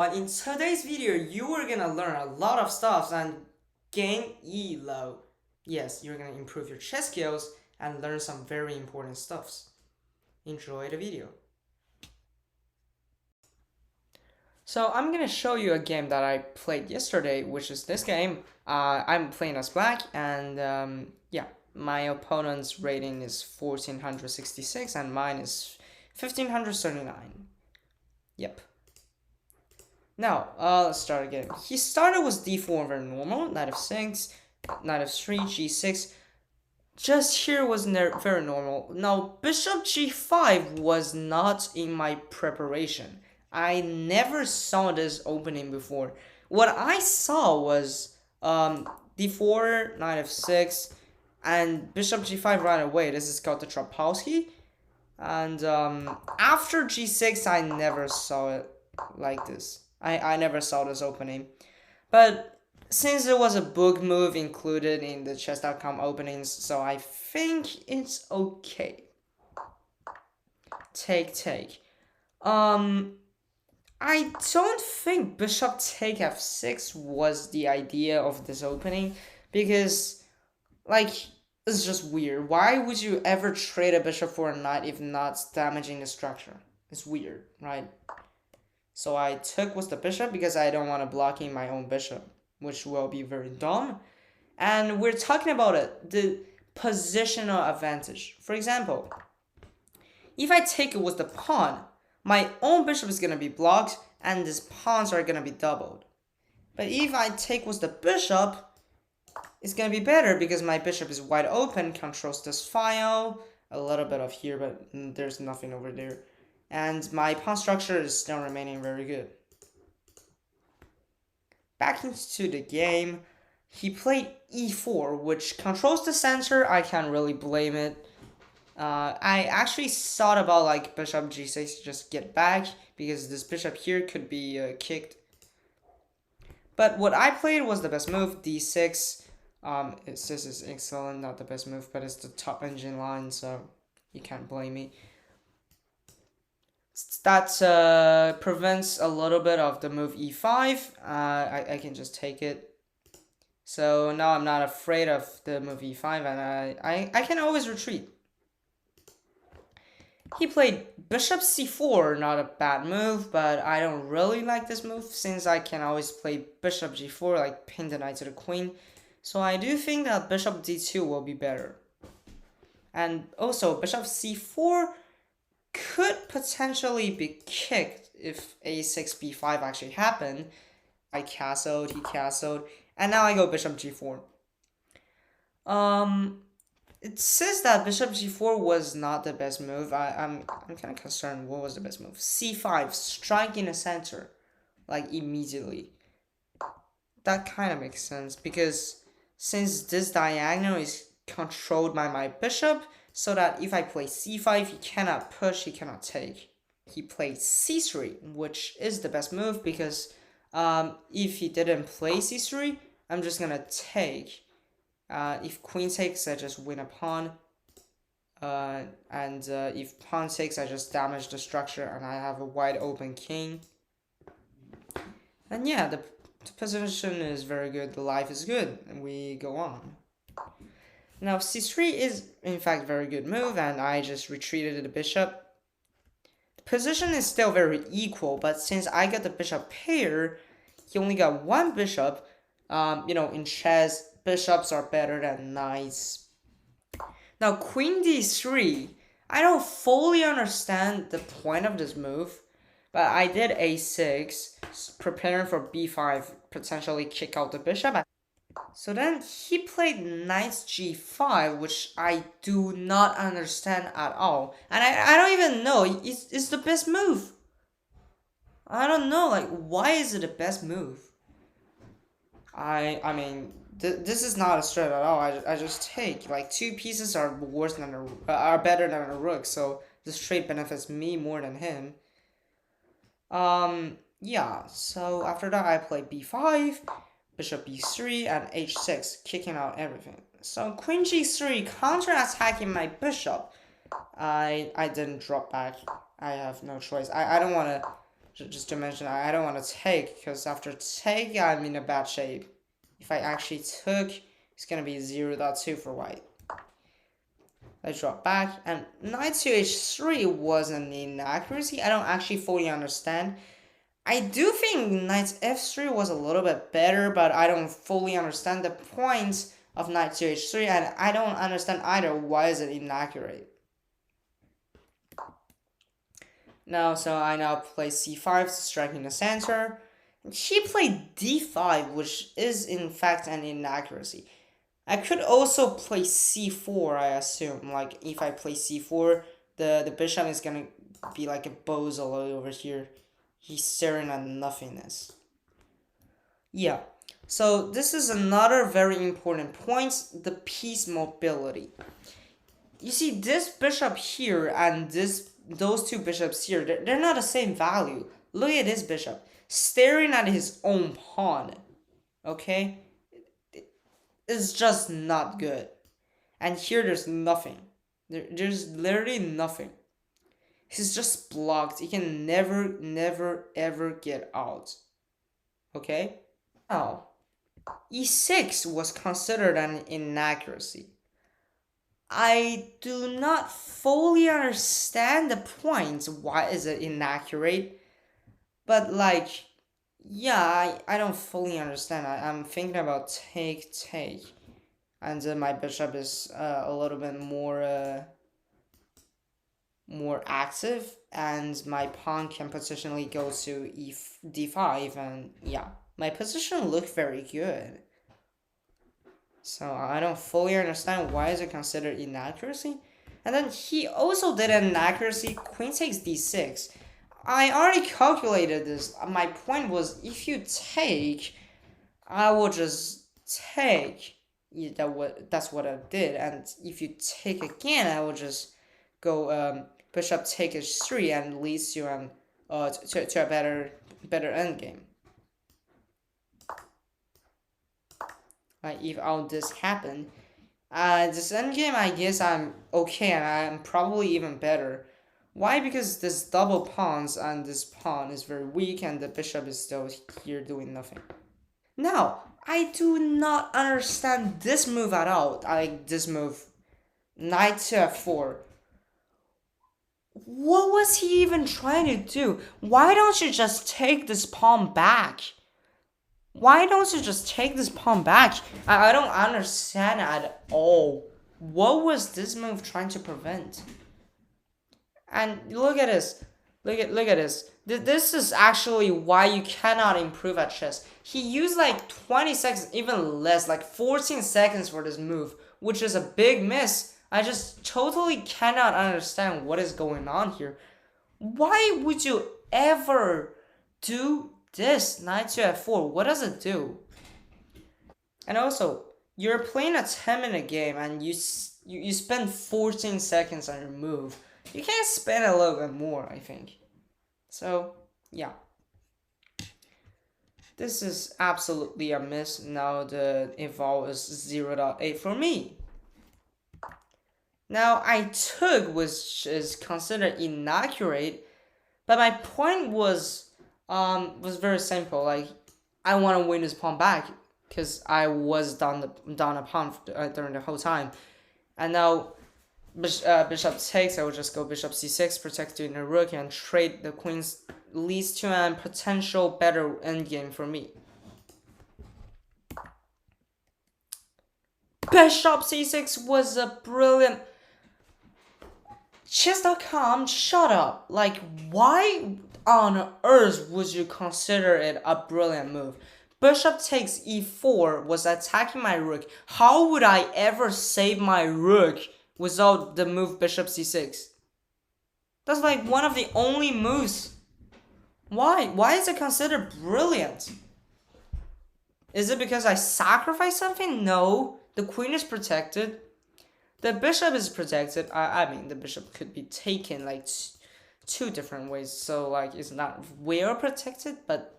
In today's video, you are gonna learn a lot of stuff and gain elo. Yes, you're gonna improve your chess skills and learn some very important stuffs. Enjoy the video. So I'm gonna show you a game that I played yesterday, which is this game. I'm playing as black, and yeah, my opponent's rating is 1466 and mine is 1539. Yep. Now, let's start again. He started with d4 very normal, knight f6, knight f3, g6. Just here was very normal. Now, bishop g5 was not in my preparation. I never saw this opening before. What I saw was d4, knight f6, and bishop g5 right away. This is called the Trapowski. And after g6, I never saw it like this. I never saw this opening. But since there was a book move included in the chess.com openings, so I think it's okay. Take. I don't think bishop take f6 was the idea of this opening, because, like, it's just weird. Why would you ever trade a bishop for a knight if not damaging the structure? It's weird, right? So I took with the bishop because I don't want to block in my own bishop, which will be very dumb. And we're talking about it, the positional advantage. For example, if I take it with the pawn, my own bishop is going to be blocked and these pawns are going to be doubled. But if I take with the bishop, it's going to be better because my bishop is wide open, controls this file, a little bit of here, but there's nothing over there. And my pawn structure is still remaining very good. Back into the game, he played e4, which controls the center. I can't really blame it. I actually thought about like bishop g6 to just get back, because this bishop here could be kicked. But what I played was the best move, d6. This is excellent, not the best move, but it's the top engine line, so you can't blame me. That prevents a little bit of the move e5. I can just take it. So now I'm not afraid of the move e5, and I can always retreat. He played bishop c4, not a bad move, but I don't really like this move since I can always play bishop g4, like pin the knight to the queen. So I do think that bishop d2 will be better. And also, bishop c4 could potentially be kicked if a6 b5 actually happened. I castled, he castled, and now I go bishop g4. It says that bishop g4 was not the best move. I'm kind of concerned what was the best move. c5, strike in the center, like immediately. That kind of makes sense because since this diagonal is controlled by my bishop, so that if I play c5, he cannot push, he cannot take. He played c3, which is the best move because if he didn't play c3, I'm just gonna take. If queen takes, I just win a pawn. And if pawn takes, I just damage the structure and I have a wide open king. And yeah, the position is very good, the life is good, and we go on. Now c3 is in fact very good move, and I just retreated the bishop. The position is still very equal, but since I got the bishop pair, he only got one bishop. In chess, bishops are better than knights. Now queen d3, I don't fully understand the point of this move, but I did a6, preparing for b5, potentially kick out the bishop. So then he played knight g5, which I do not understand at all. And I don't even know, it's the best move. I don't know, like, why is it the best move? I mean, this is not a straight at all. I just take, like, two pieces are worse than are better than a rook, so the straight benefits me more than him. Yeah, so after that I play b5, bishop b3, and h6, kicking out everything. So queen g3, counter-attacking my bishop. I didn't drop back. I have no choice. I don't want to Just to mention, I don't want to take, because after take, I'm in a bad shape. If I actually took, it's gonna be 0.2 for white. I drop back, and knight to h3 was an inaccuracy. I don't actually fully understand. I do think knight f3 was a little bit better, but I don't fully understand the points of knight to h3, and I don't understand either why is it inaccurate. Now, so I now play c5 to strike in the center. She played d5, which is in fact an inaccuracy. I could also play c4, I assume. Like, if I play c4, the bishop is gonna be like a bozo over here. He's staring at nothingness. Yeah. So this is another very important point, the piece mobility. You see, this bishop here and those two bishops here, they're not the same value. Look at this bishop, staring at his own pawn. Okay? It's just not good. And here there's nothing. There's literally nothing. He's just blocked. He can never, ever get out. Okay? Now, e6 was considered an inaccuracy. I do not fully understand the point. Why is it inaccurate? But like, yeah, I don't fully understand. I'm thinking about take. And my bishop is a little bit more active, and my pawn can potentially go to d5, and yeah, my position looked very good. So I don't fully understand why is it considered inaccuracy. And then he also did an inaccuracy, queen takes d6. I already calculated this. My point was, if you take, I will just take. Yeah, that's what I did. And if you take again, I will just go bishop take h3 and leads you to a better endgame. If all this happened, this endgame, I guess I'm okay, and I'm probably even better. Why? Because this double pawns and this pawn is very weak, and the bishop is still here doing nothing. Now, I do not understand this move at all. This move, knight to f4. What was he even trying to do? Why don't you just take this pawn back? Why don't you just take this pawn back? I don't understand at all. What was this move trying to prevent? And look at this. Look at this. This is actually why you cannot improve at chess. He used like 20 seconds, even less, like 14 seconds for this move, which is a big miss. I just totally cannot understand what is going on here. Why would you ever do this knight to f4? What does it do? And also, you're playing a 10-minute game and you spend 14 seconds on your move. You can spend a little bit more, I think. So, yeah. This is absolutely a miss. Now the eval is 0.8 for me. Now I took, which is considered inaccurate, but my point was very simple. Like, I want to win this pawn back because I was down a pawn during the whole time, and now bishop takes. I will just go bishop c6, protecting the rook, and trade the queens, leads to a potential better endgame for me. Bishop c6 was a brilliant. Chess.com, shut up. Like, why on earth would you consider it a brilliant move? Bishop takes e4 was attacking my rook. How would I ever save my rook without the move bishop c6? That's like one of the only moves. Why? Why is it considered brilliant? Is it because I sacrificed something? No. The queen is protected. The bishop is protected. I mean, the bishop could be taken like two different ways. So like, it's not well protected, but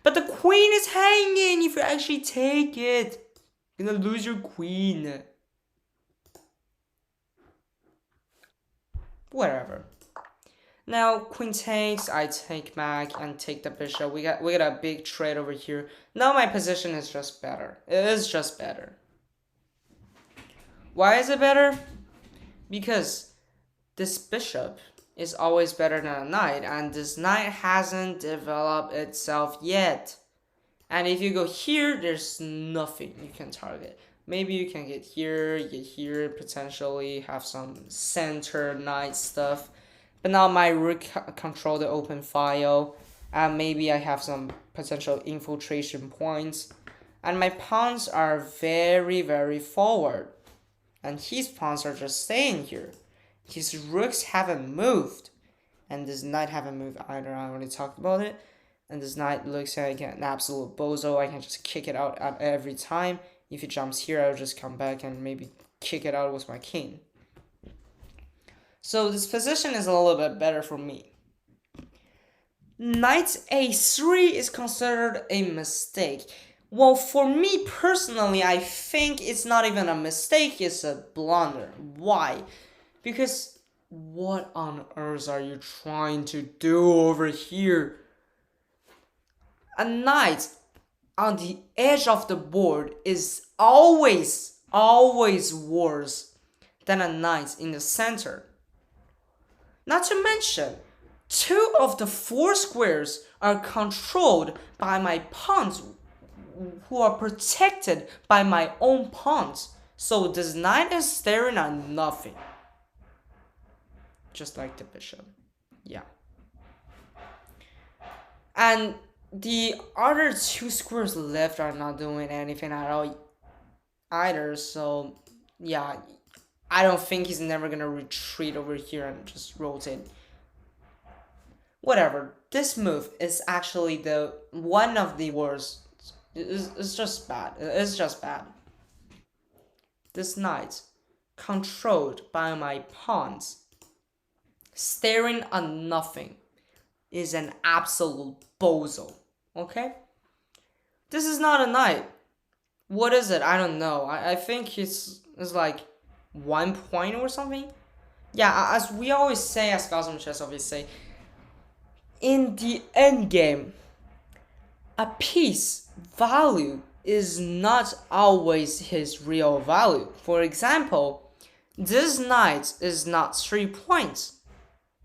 the queen is hanging. If you actually take it, you're gonna lose your queen. Whatever. Now queen takes, I take back and take the bishop. We got a big trade over here. Now my position is just better. It is just better. Why is it better? Because this bishop is always better than a knight, and this knight hasn't developed itself yet. And if you go here, there's nothing you can target. Maybe you can get here, potentially have some center knight stuff. But now my rook control the open file, and maybe I have some potential infiltration points. And my pawns are very, very forward. And his pawns are just staying here. His rooks haven't moved. And this knight haven't moved either. I already talked about it. And this knight looks like an absolute bozo. I can just kick it out at every time. If he jumps here, I'll just come back and maybe kick it out with my king. So this position is a little bit better for me. Knight a3 is considered a mistake. Well, for me personally, I think it's not even a mistake, it's a blunder. Why? Because what on earth are you trying to do over here? A knight on the edge of the board is always worse than a knight in the center. Not to mention, 2 of the 4 squares are controlled by my pawns, who are protected by my own pawns. So this knight is staring at nothing. Just like the bishop. Yeah. And the other 2 squares left are not doing anything at all either. So yeah, I don't think he's never gonna retreat over here and just rotate. Whatever. This move is actually the one of the worst. It's just bad. It's just bad. This knight, controlled by my pawns, staring at nothing, is an absolute bozo. Okay? This is not a knight. What is it? I don't know. I think it's like 1 point or something. Yeah, as we always say, as Cosmo Chess always say, in the endgame, a piece value is not always his real value. For example, this knight is not 3 points.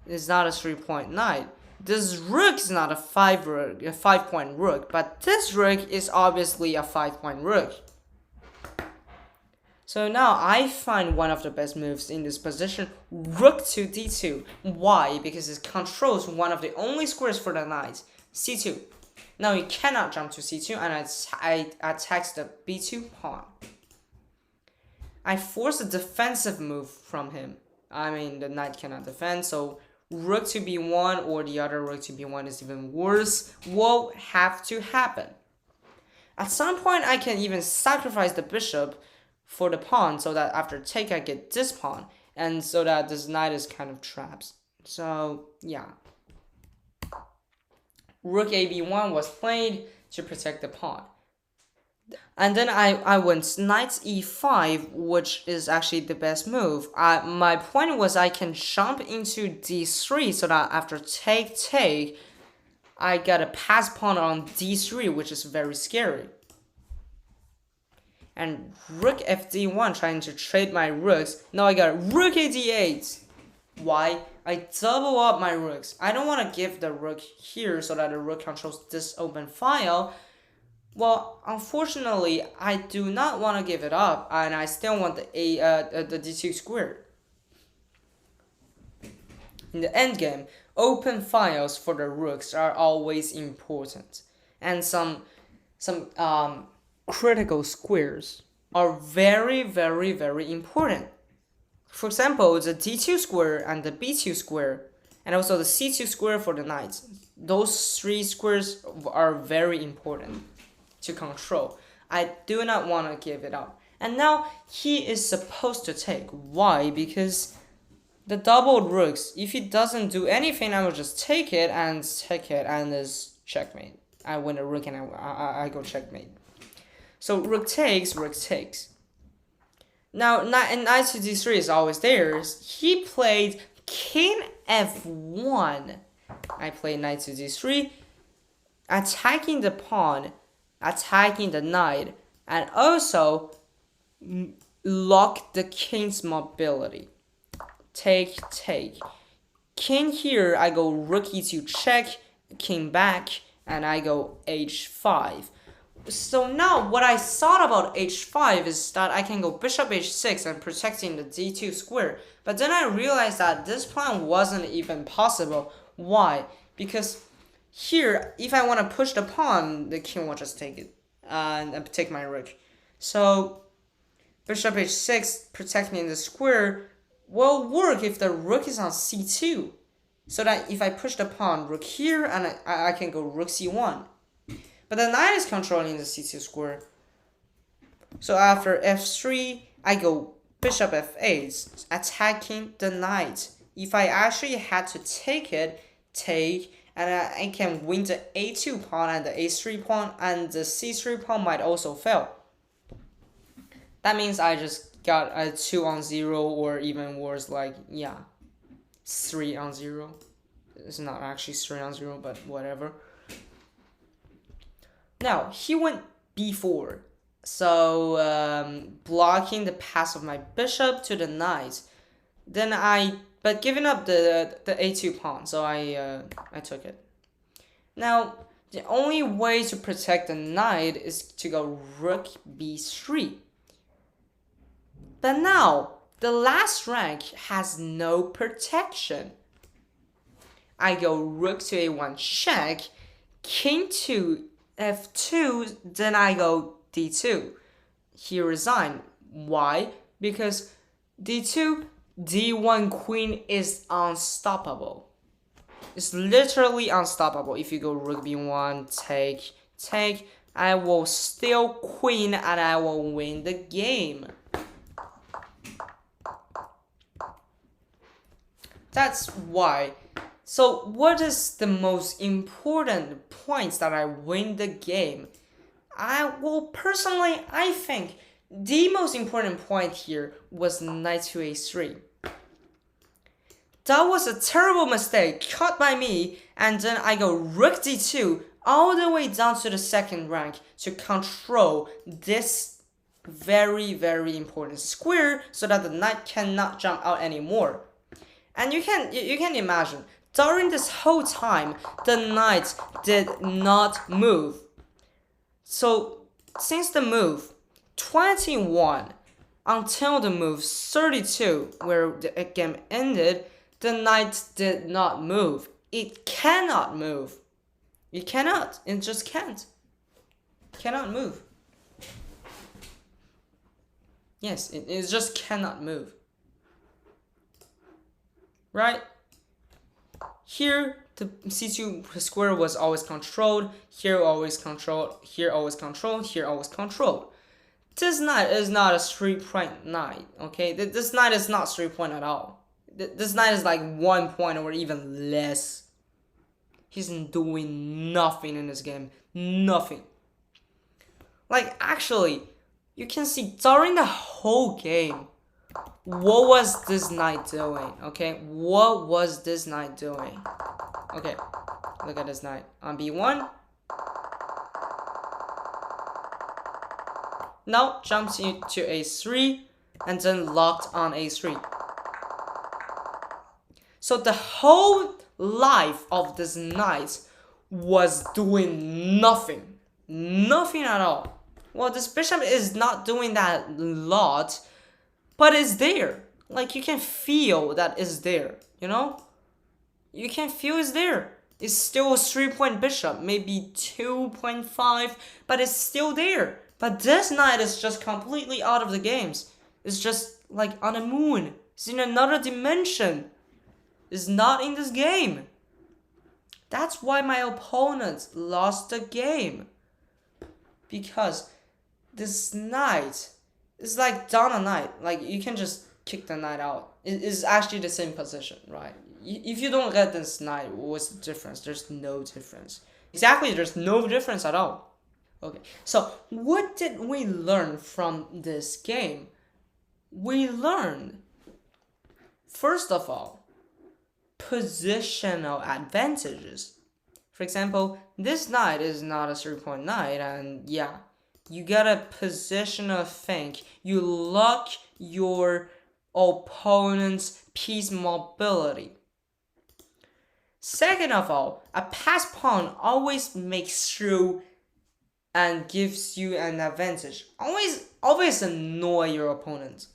It's not a 3-point knight. This rook is not a 5-point rook, but this rook is obviously a 5-point rook. So now I find one of the best moves in this position, rook to d2. Why? Because it controls one of the only squares for the knight, c2. Now you cannot jump to c2, and I attack the b2 pawn. I force a defensive move from him. I mean, the knight cannot defend, so rook to b1 or the other rook to b1 is even worse. Will have to happen. At some point, I can even sacrifice the bishop for the pawn, so that after take I get this pawn, and so that this knight is kind of trapped. So yeah, rook ab1 was played to protect the pawn. And then I went knight e5, which is actually the best move. My point was I can jump into d3 so that after take, I got a pass pawn on d3, which is very scary. And rook fd1 trying to trade my rooks. Now I got rook a d8. Why? I double up my rooks. I don't want to give the rook here so that the rook controls this open file. Well, unfortunately, I do not want to give it up, and I still want the d2 square. In the endgame, open files for the rooks are always important, and some critical squares are very, very, very important. For example, the d2 square and the b2 square, and also the c2 square for the knight. Those 3 squares are very important to control. I do not want to give it up. And now he is supposed to take. Why? Because the doubled rooks, if he doesn't do anything, I will just take it, and it's checkmate. I win a rook and I go checkmate. So rook takes. Now knight to d3 is always there. He played king f1, I play knight to d3, attacking the pawn, attacking the knight, and also lock the king's mobility. Take, take. King here, I go rook e2 check, king back, and I go h5. So now what I thought about h5 is that I can go bishop h6 and protecting the d2 square. But then I realized that this plan wasn't even possible. Why? Because here, if I want to push the pawn, the king will just take it and take my rook. So bishop h6 protecting the square will work if the rook is on c2. So that if I push the pawn rook here, and I can go rook c1. But the knight is controlling the c2 square. So after f3, I go bishop f8, attacking the knight. If I actually had to take it, and I can win the a2 pawn and the a3 pawn, and the c3 pawn might also fail. That means I just got a 2-0, or even worse, like, yeah, 3-0. It's not actually 3-0, but whatever. Now, he went b4, so blocking the pass of my bishop to the knight. But giving up the a2 pawn, so I took it. Now, the only way to protect the knight is to go rook b3. But now, the last rank has no protection. I go rook to a1 check, king to f2, then I go d2. He resigned. Why? Because d2, d1 queen is unstoppable. It's literally unstoppable. If you go rook b1, take, I will steal queen and I will win the game. That's why. So what is the most important points that I win the game? Personally, I think the most important point here was knight to a3. That was a terrible mistake caught by me, and then I go rook d2 all the way down to the second rank to control this very, very important square so that the knight cannot jump out anymore. And you can imagine, during this whole time, the knight did not move. So, since the move 21 until the move 32, where the game ended, the knight did not move. It cannot move. It cannot. It just can't. It cannot move. Yes, it just cannot move. Right? Here, the c2 square was always controlled. Here always controlled. Here always controlled. Here always controlled. This knight is not a 3-point knight. Okay, this knight is not 3-point at all. This knight is like 1 point or even less. He's doing nothing in this game. Nothing. Like, actually, you can see during the whole game, what was this knight doing? Okay, what was this knight doing? Okay, look at this knight on b1. Now jumps into a3 and then locked on a3. So the whole life of this knight was doing nothing. Nothing at all. Well, this bishop is not doing that a lot, but it's there. Like, you can feel that it's there, you know? You can feel it's there. It's still a 3-point bishop, maybe 2.5, but it's still there. But this knight is just completely out of the games. It's just like on a moon. It's in another dimension. It's not in this game. That's why my opponent lost the game. Because this knight is like down a knight. Like, you can just kick the knight out. It's actually the same position, right? If you don't get this knight, what's the difference? There's no difference. Exactly, there's no difference at all. Okay, so what did we learn from this game? We learned, first of all, positional advantages. For example, this knight is not a 3-point knight, and yeah, you gotta positional think. You lock your opponent's piece mobility. Second of all, a passed pawn always makes through and gives you an advantage. Always annoy your opponent,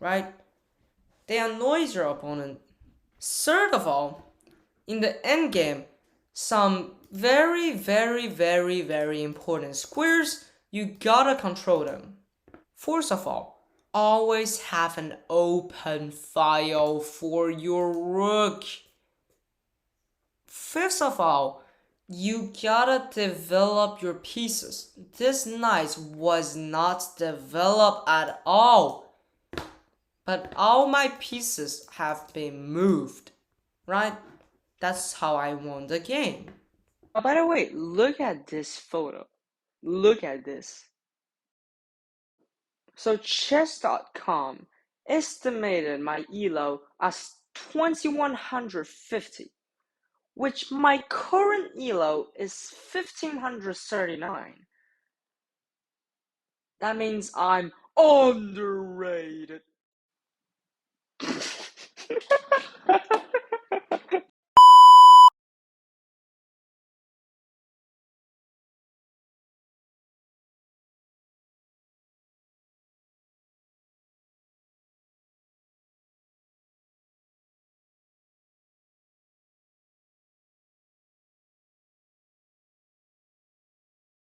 right? They annoy your opponent. Third of all, in the endgame, some very important squares, you gotta control them. Fourth of all, always have an open file for your rook. Fifth of all, you gotta develop your pieces. This knight was not developed at all, but all my pieces have been moved, right? That's how I won the game. Oh, by the way, look at this photo. Look at this. So chess.com estimated my elo as 2150, which my current elo is 1539. That means I'm underrated.